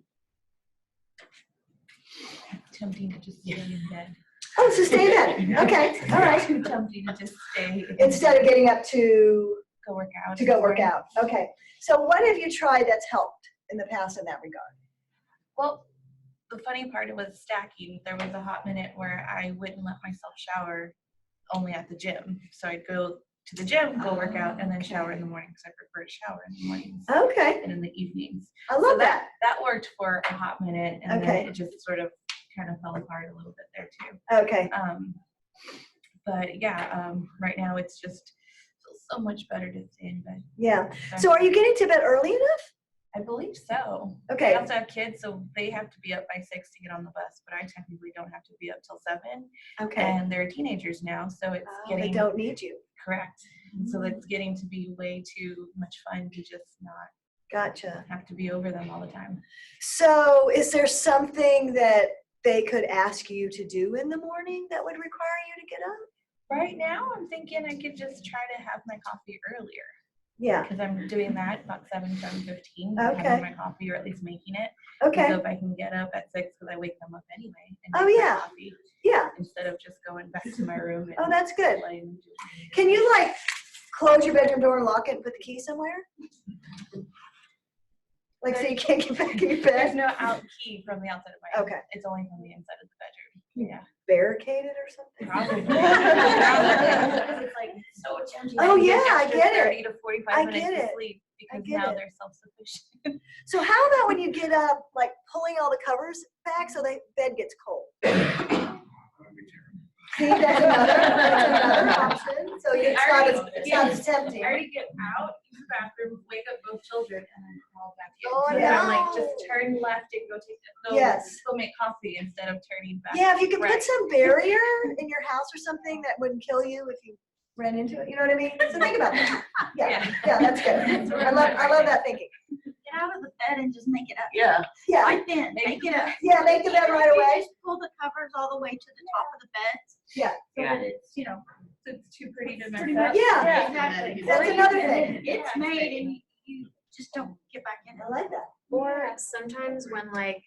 Speaker 10: Tempting to just stay in bed.
Speaker 1: Oh, so stay in bed. Okay, all right.
Speaker 10: Too tempting to just stay.
Speaker 1: Instead of getting up to
Speaker 10: Go work out.
Speaker 1: to go work out. Okay. So what have you tried that's helped in the past in that regard?
Speaker 12: Well, the funny part was stacking. There was a hot minute where I wouldn't let myself shower only at the gym. So I'd go to the gym, go work out, and then shower in the morning because I prefer to shower in the mornings
Speaker 1: Okay.
Speaker 12: and in the evenings.
Speaker 1: I love
Speaker 12: So
Speaker 1: that.
Speaker 12: That worked for a hot minute, and
Speaker 1: Okay.
Speaker 12: then it just sort of kind of fell apart a little bit there too.
Speaker 1: Okay.
Speaker 12: But yeah, right now it's just feels so much better to stay in bed.
Speaker 1: Yeah. So are you getting to bed early enough?
Speaker 12: I believe so.
Speaker 1: Okay.
Speaker 12: I also have kids, so they have to be up by 6 to get on the bus, but I technically don't have to be up till 7.
Speaker 1: Okay.
Speaker 12: And they're teenagers now, so it's
Speaker 1: Oh,
Speaker 12: getting
Speaker 1: they don't need you.
Speaker 12: correct. And so it's getting to be way too much fun to just not
Speaker 1: Gotcha.
Speaker 12: have to be over them all the time.
Speaker 1: So is there something that they could ask you to do in the morning that would require you to get up?
Speaker 12: Right now, I'm thinking I could just try to have my coffee earlier.
Speaker 1: Yeah,
Speaker 12: Because I'm doing that about 7:15.
Speaker 1: Okay.
Speaker 12: Having my coffee or at least making it.
Speaker 1: okay,
Speaker 12: So if I can get up at 6, because I wake them up anyway. And
Speaker 1: Oh,
Speaker 12: make my
Speaker 1: yeah.
Speaker 12: coffee
Speaker 1: yeah.
Speaker 12: instead of just going back to my room.
Speaker 1: Oh,
Speaker 12: and
Speaker 1: that's good.
Speaker 12: playing.
Speaker 1: Can you like close your bedroom door and lock it and put the key somewhere? Like so you can't get back in your
Speaker 12: There's
Speaker 1: bed?
Speaker 12: no out key from the outside of my room.
Speaker 1: Okay.
Speaker 12: It's only from the inside of the bedroom. Yeah.
Speaker 1: Barricaded or something?
Speaker 12: Probably. Because it's like so tempting.
Speaker 1: Oh,
Speaker 12: to
Speaker 1: yeah, I
Speaker 12: extra
Speaker 1: get it.
Speaker 12: 30 to 45
Speaker 1: I
Speaker 12: minutes
Speaker 1: get
Speaker 12: to
Speaker 1: it.
Speaker 12: sleep because
Speaker 1: get
Speaker 12: now
Speaker 1: it.
Speaker 12: they're self-sufficient.
Speaker 1: So how about when you get up, like pulling all the covers back so the bed gets cold? See, that's another option. So it's not as tempting.
Speaker 12: I already get out, use the bathroom, wake up both children, and then crawl back in.
Speaker 1: Oh,
Speaker 12: So then I'm like,
Speaker 1: no.
Speaker 12: just turn left and go
Speaker 1: Yes.
Speaker 12: go make coffee instead of turning back.
Speaker 1: Yeah, if you could
Speaker 12: right.
Speaker 1: put some barrier in your house or something that wouldn't kill you if you ran into it, you know what I mean? So think about that. Yeah, that's good. I love that thinking.
Speaker 5: Get out of the bed and just make it up.
Speaker 10: Yeah.
Speaker 1: Yeah,
Speaker 5: Right then, make it up.
Speaker 1: yeah, make the bed right
Speaker 5: You
Speaker 1: away.
Speaker 5: Just pull the covers all the way to the top of the bed.
Speaker 1: Yeah.
Speaker 5: So that it's,
Speaker 12: It's too pretty to mess
Speaker 5: pretty
Speaker 12: up.
Speaker 5: much.
Speaker 1: Yeah.
Speaker 5: Exactly.
Speaker 1: That's another thing.
Speaker 5: It's made and you just don't get back in
Speaker 1: I
Speaker 5: it.
Speaker 1: like that.
Speaker 7: Or sometimes when like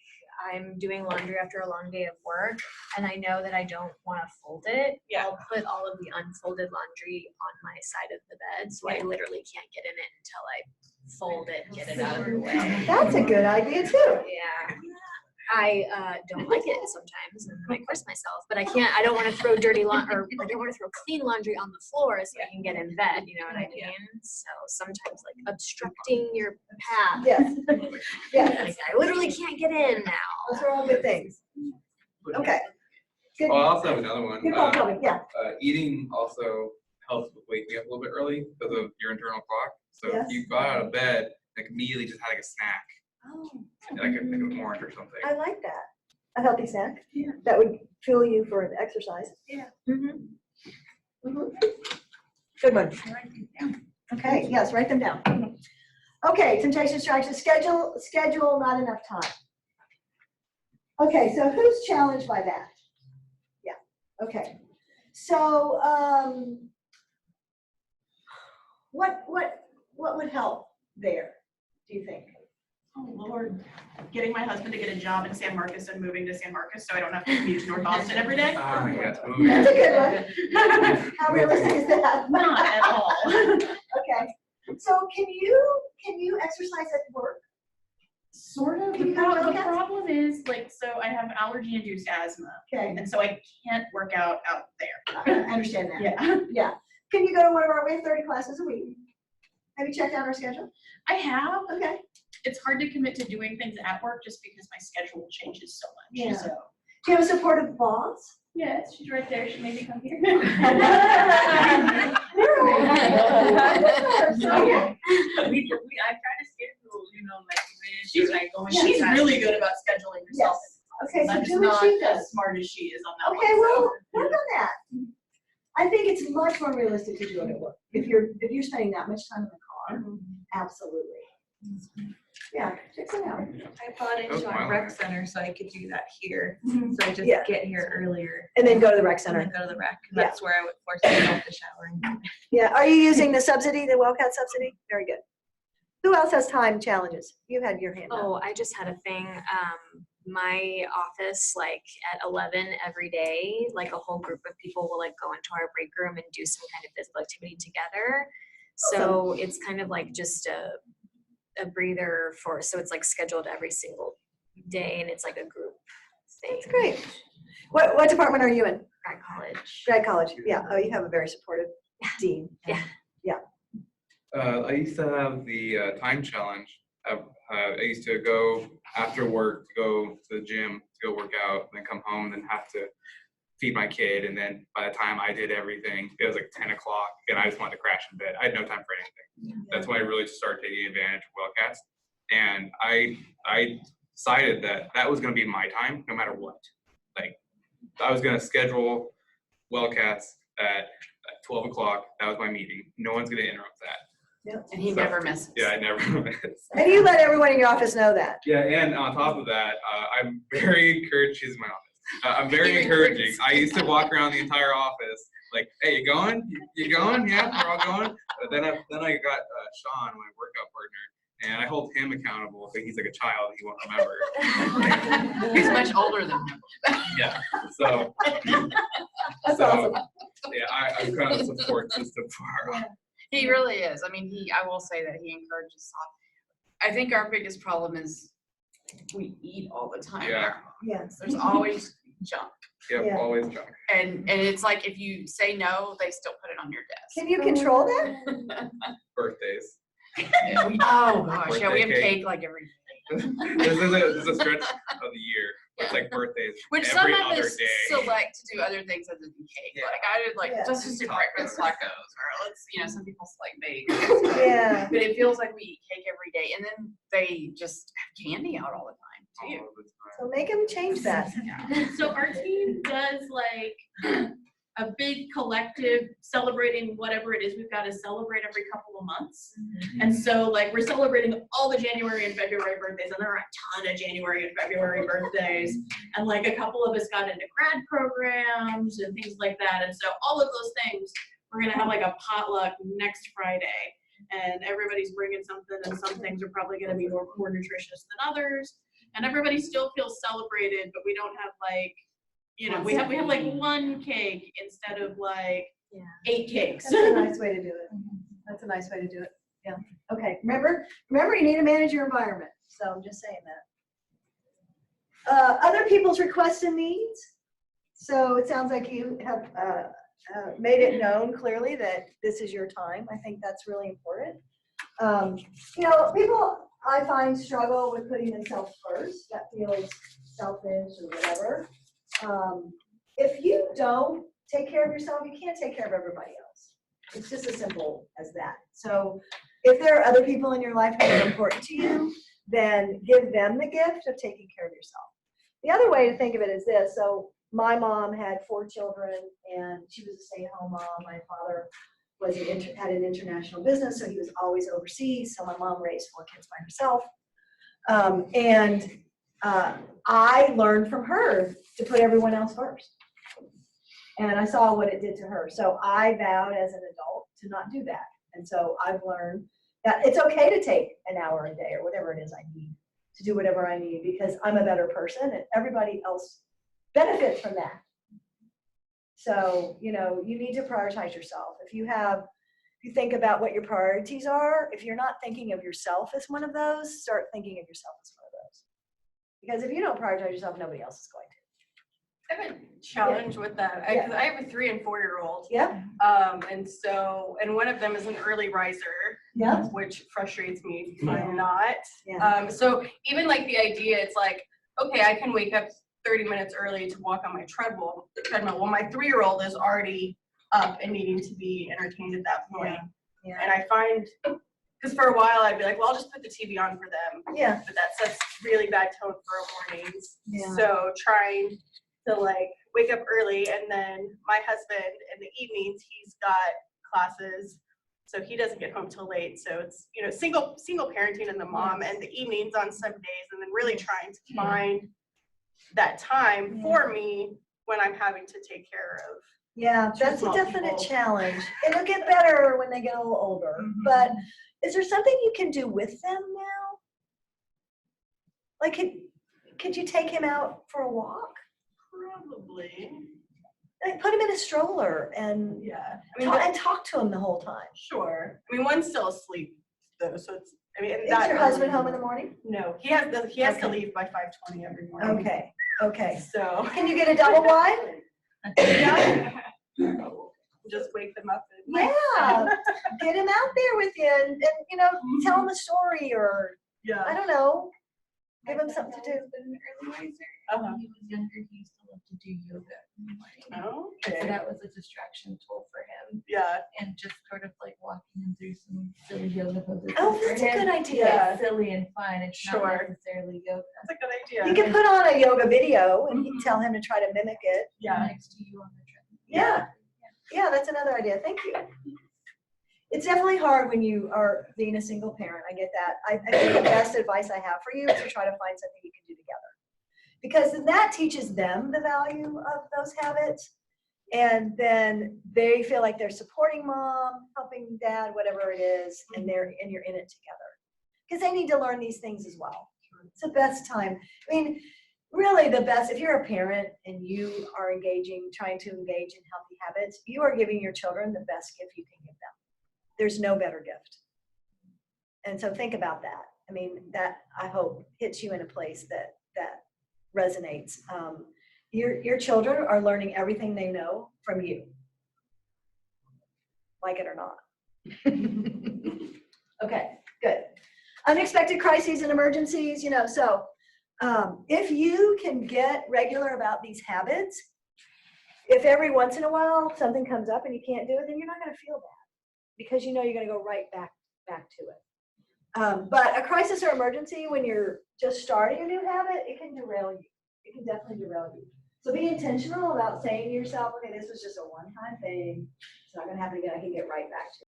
Speaker 7: I'm doing laundry after a long day of work and I know that I don't want to fold it,
Speaker 12: Yeah.
Speaker 7: I'll put all of the unfolded laundry on my side of the bed, so I literally can't get in it until I fold it and get it out of the way.
Speaker 1: That's a good idea too.
Speaker 7: Yeah. I don't like it sometimes and I curse myself, but I don't want to throw dirty laundry, or I don't want to throw clean laundry on the floor so I can get in bed, you know what I mean? So sometimes like obstructing your path.
Speaker 1: Yes, yes.
Speaker 7: Like, I literally can't get in now.
Speaker 1: Those are all good things. Okay. Good.
Speaker 4: Oh, I also have another one.
Speaker 1: Good call, Toby. Yeah.
Speaker 4: Eating also helps with waking up a little bit early because of your internal clock. So
Speaker 1: Yes.
Speaker 4: if you got out of bed, like immediately just had like a snack,
Speaker 1: Oh,
Speaker 4: like an orange or something.
Speaker 1: I like that. A healthy snack.
Speaker 5: Yeah.
Speaker 1: That would fuel you for an exercise.
Speaker 7: Mhm.
Speaker 1: Mhm. Good one.
Speaker 5: I write these down.
Speaker 1: Okay, yes, write them down. Okay, temptation distraction, schedule not enough time. Okay, so who's challenged by that? Yeah, okay. So, what would help there, do you think?
Speaker 8: Oh, Lord. Getting my husband to get a job in San Marcos and moving to San Marcos so I don't have to commute to North Austin every day.
Speaker 4: Oh my God.
Speaker 1: That's a good one. How realistic is that?
Speaker 8: Not at all.
Speaker 1: Okay, so can you exercise at work?
Speaker 8: Sort of.
Speaker 1: Can you
Speaker 8: The
Speaker 1: go work
Speaker 8: the
Speaker 1: out?
Speaker 8: problem is, like, so I have allergy-induced asthma,
Speaker 1: Okay,
Speaker 8: and so I can't work out there.
Speaker 1: I understand that.
Speaker 8: Yeah.
Speaker 1: Yeah. Can you go to one of our, we have 30 classes a week. Have you checked out our schedule?
Speaker 8: I have.
Speaker 1: Okay.
Speaker 8: It's hard to commit to doing things at work just because my schedule changes so much.
Speaker 1: Yeah.
Speaker 8: So,
Speaker 1: Do you have a supportive boss?
Speaker 8: yes, she's right there. She made me come here.
Speaker 1: Okay.
Speaker 10: I try to schedule, like when
Speaker 8: She's-
Speaker 10: like going.
Speaker 8: She's
Speaker 10: to
Speaker 8: really good about scheduling herself.
Speaker 1: Yes. Okay, so
Speaker 8: I'm just
Speaker 1: do what
Speaker 8: not
Speaker 1: she does.
Speaker 8: as smart as she is on that one.
Speaker 1: Okay, well,
Speaker 8: so.
Speaker 1: work on that. I think it's much more realistic to do it at work. If you're spending that much time in the car, absolutely. Yeah, check that out.
Speaker 12: I bought
Speaker 4: That was
Speaker 12: into
Speaker 4: my
Speaker 12: our rec center so I could do that here.
Speaker 1: Mhm.
Speaker 12: So I just
Speaker 1: Yeah.
Speaker 12: get here earlier.
Speaker 1: And then go to the rec
Speaker 12: And
Speaker 1: center.
Speaker 12: then go to the rec. And
Speaker 1: Yeah.
Speaker 12: that's where I would force myself to shower.
Speaker 1: Yeah, are you using the subsidy, the WellCat subsidy? Very good. Who else has time challenges? You had your hand up.
Speaker 7: Oh, I just had a thing. My office, like at 11 every day, like a whole group of people will like go into our break room and do some kind of physical activity together. So it's kind of like just a breather so it's like scheduled every single day and it's like a group thing.
Speaker 1: That's great. What department are you in?
Speaker 7: At college.
Speaker 1: Grad College. Yeah. Oh, you have a very supportive dean.
Speaker 7: Yeah.
Speaker 4: I used to have the time challenge. I used to go after work to go to the gym to go work out, then come home, then have to feed my kid. And then by the time I did everything, it was like 10 o'clock and I just wanted to crash in bed. I had no time for anything. That's when I really just started taking advantage of Wildcats. And I decided that was going to be my time no matter what. Like I was going to schedule Wildcats at 12 o'clock. That was my meeting. No one's going to interrupt that.
Speaker 3: And he
Speaker 4: So-
Speaker 3: never misses.
Speaker 4: Yeah, I never miss.
Speaker 1: And you let everyone in your office know that.
Speaker 4: Yeah, and on top of that, I'm very encouraged. She's in my office. I'm very encouraging. I used to walk around the entire office like, hey, you going? You going? Yeah, we're all going. But then I got Sean, my workout partner, and I hold him accountable. But he's like a child; he won't remember.
Speaker 3: He's much older than him.
Speaker 4: Yeah. So.
Speaker 1: That's
Speaker 4: so,
Speaker 1: awesome.
Speaker 4: Yeah, I'm kind of a support system for her.
Speaker 3: He really is. I mean, I will say that he encourages. I think our biggest problem is we eat all the time.
Speaker 4: Yeah.
Speaker 1: Yes.
Speaker 3: There's always junk.
Speaker 4: Yep,
Speaker 1: Yeah.
Speaker 4: always junk.
Speaker 3: And it's like if you say no, they still put it on your desk.
Speaker 1: Can you control that?
Speaker 4: Birthdays.
Speaker 3: Oh gosh, yeah, we have
Speaker 4: Birthday
Speaker 3: cake like every
Speaker 4: This is a stretch of the year. It's like birthdays
Speaker 3: Which some
Speaker 4: every
Speaker 3: of
Speaker 4: other
Speaker 3: us
Speaker 4: day.
Speaker 3: select to do other things other than cake.
Speaker 4: Yeah.
Speaker 3: Like I did like,
Speaker 1: Yeah.
Speaker 3: let's just do breakfast tacos, or let's, some people select bagels.
Speaker 1: Yeah.
Speaker 3: But it feels like we eat cake every day, and then they just have candy out all the time too.
Speaker 4: All the time.
Speaker 1: So make them change that.
Speaker 8: So our team does like a big collective celebrating whatever it is we've got to celebrate every couple of months. And so like we're celebrating all the January and February birthdays, and there are a ton of January and February birthdays. And like a couple of us got into grad programs and things like that. And so all of those things, we're gonna have like a potluck next Friday. And everybody's bringing something, and some things are probably gonna be more nutritious than others. And everybody still feels celebrated, but we don't have like, we have like one cake instead of like 8 cakes.
Speaker 1: That's a nice way to do it. That's a nice way to do it. Yeah. Okay. Remember, you need to manage your environment. So I'm just saying that. Other people's requests and needs. So it sounds like you have made it known clearly that this is your time. I think that's really important. People I find struggle with putting themselves first. That feels selfish or whatever. If you don't take care of yourself, you can't take care of everybody else. It's just as simple as that. So if there are other people in your life who are important to you, then give them the gift of taking care of yourself. The other way to think of it is this. So my mom had 4 children, and she was a stay-at-home mom. My father had an international business, so he was always overseas. So my mom raised 4 kids by herself. I learned from her to put everyone else first. And I saw what it did to her. So I vowed as an adult to not do that. And so I've learned that it's okay to take an hour a day or whatever it is I need to do whatever I need, because I'm a better person and everybody else benefits from that. So, you need to prioritize yourself. If you think about what your priorities are, if you're not thinking of yourself as one of those, start thinking of yourself as one of those. Because if you don't prioritize yourself, nobody else is going to.
Speaker 9: I have a challenge with that. I have a 3 and 4-year-old.
Speaker 1: Yeah.
Speaker 9: And one of them is an early riser.
Speaker 1: Yeah.
Speaker 9: Which frustrates me because I'm not.
Speaker 1: Yeah.
Speaker 9: So even like the idea, it's like, okay, I can wake up 30 minutes early to walk on my treadmill. Well, my 3-year-old is already up and needing to be entertained at that point.
Speaker 1: Yeah.
Speaker 9: And I find, because for a while I'd be like, well, I'll just put the TV on for them.
Speaker 1: Yeah.
Speaker 9: But that sets really bad tone for mornings.
Speaker 1: Yeah.
Speaker 9: So trying to like wake up early, and then my husband in the evenings, he's got classes. So he doesn't get home till late. So it's, single parenting and the mom, and the evenings on some days, and then really trying to find that time for me when I'm having to take care of.
Speaker 1: Yeah, that's a definite challenge. It'll get better when they get a little older. But is there something you can do with them now? Like, could you take him out for a walk?
Speaker 9: Probably.
Speaker 1: Like, put him in a stroller and talk to him the whole time.
Speaker 9: Sure. I mean, one's still asleep though, so it's.
Speaker 1: Is your husband home in the morning?
Speaker 9: No, he has to leave by 5:20 every morning.
Speaker 1: Okay.
Speaker 9: So.
Speaker 1: Can you get a double wide?
Speaker 9: Yeah. Just wake them up.
Speaker 1: Yeah. Get him out there with you, and tell him a story, or I don't know. Give him something to do.
Speaker 12: An early riser.
Speaker 9: Uh-huh.
Speaker 12: When he was younger, he used to love to do yoga in the morning.
Speaker 9: Okay.
Speaker 12: So that was a distraction tool for him.
Speaker 9: Yeah.
Speaker 12: And just sort of like walking him through some silly yoga poses.
Speaker 1: Oh,
Speaker 12: for
Speaker 1: that's a
Speaker 12: him.
Speaker 1: good idea.
Speaker 12: Yeah, silly and fun. It's not
Speaker 9: Sure.
Speaker 12: necessarily yoga.
Speaker 9: That's a good idea.
Speaker 1: You can put on a yoga video and you can tell him to try to mimic it.
Speaker 9: Yeah.
Speaker 12: Next to you on the treadmill.
Speaker 1: Yeah, that's another idea. Thank you. It's definitely hard when you are being a single parent. I get that. I think the best advice I have for you is to try to find something you can do together. Because then that teaches them the value of those habits. And then they feel like they're supporting mom, helping dad, whatever it is, and you're in it together. Because they need to learn these things as well. It's the best time. I mean, really the best, if you're a parent and you are trying to engage in healthy habits, you are giving your children the best gift you can give them. There's no better gift. And so think about that. I mean, that I hope hits you in a place that resonates. Your children are learning everything they know from you, like it or not. Okay, good. Unexpected crises and emergencies, so if you can get regular about these habits, if every once in a while something comes up and you can't do it, then you're not going to feel bad because you're going to go right back to it. But a crisis or emergency, when you're just starting a new habit, it can derail you. It can definitely derail you. So be intentional about saying to yourself, okay, this was just a one-time thing. It's not going to happen again. I can get right back to it.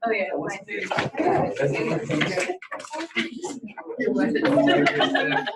Speaker 6: Oh, yeah.
Speaker 4: That's